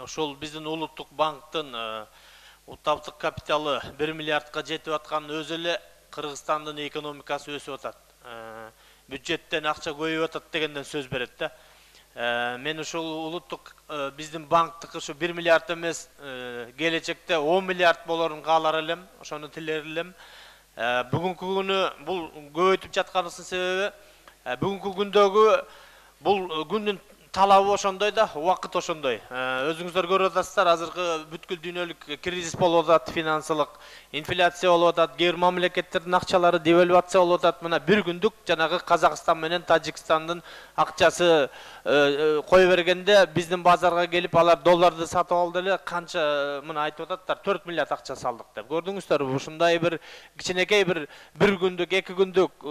ошол биздин улуттук банктын устаптык капиталы 1 миллиардка жетип атканын өзү эле Кыргызстандын экономикасы өсүп атат. Бюджеттен акча көбөйүп атат дегенден сөз берет да. Мен ушул улуттук биздин банктык ушу 1 миллиард эмес, келечекте 10 миллиард болорун каалар элем, ошону тилер элем. Бүгүнкү күнү бул көбөйтүп жатканыбыздын себеби бүгүнкү күндөгү бул күндүн талабы ошондой да, убакыт ошондой. Өзүңүздөр көрүп атасыздар, азыркы бүткүл дүйнөлүк кризис болуп атат, финансылык инфляция болуп атат, кээ бир мамлекеттердин акчалары девальвация болуп атат. Мына бир күндүк жанагы Казакстан менен Тажикстандын акчасы кое бергенде биздин базарга келип алар долларды сатып алды эле, канча мына айтып ататтар, 4 миллиард акча салдык деп. Көрдүңүздөрбү? Ушундай бир кичинекей бир күндүк, 2 күндүк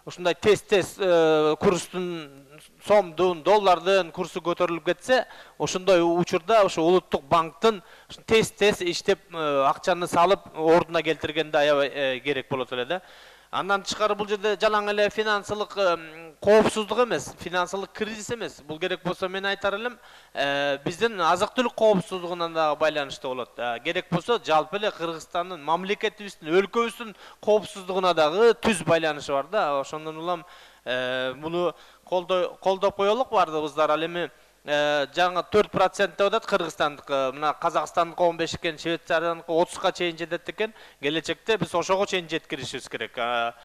ушундай тез курстун, сомдун, доллардын курсу көтөрүлүп кетсе, ошондой учурда ошо улуттук банктын тез иштеп акчаны салып ордуна келтиргенде аябай керек болот эле да. Андан тышкары бул жерде жалаң эле финансылык коопсуздук эмес, финансылык кризис эмес. Бул керек болсо мен айтар элем, биздин азык-түлүк коопсуздугуна да байланыштуу болот. Керек болсо жалпы эле Кыргызстандын, мамлекетибиздин, өлкөбүздүн коопсуздугуна дагы түз байланышы бар да. Ошондон улам муну колдоп коелук бардыгыбыздар. Ал эми жаңы 4% деп атат Кыргызстандыкы, мына Казакстандыкы 15 экен, Швейцарияныкы 30га чейин жетет экен. Келечекте биз ошого чейин жеткиришибиз керек.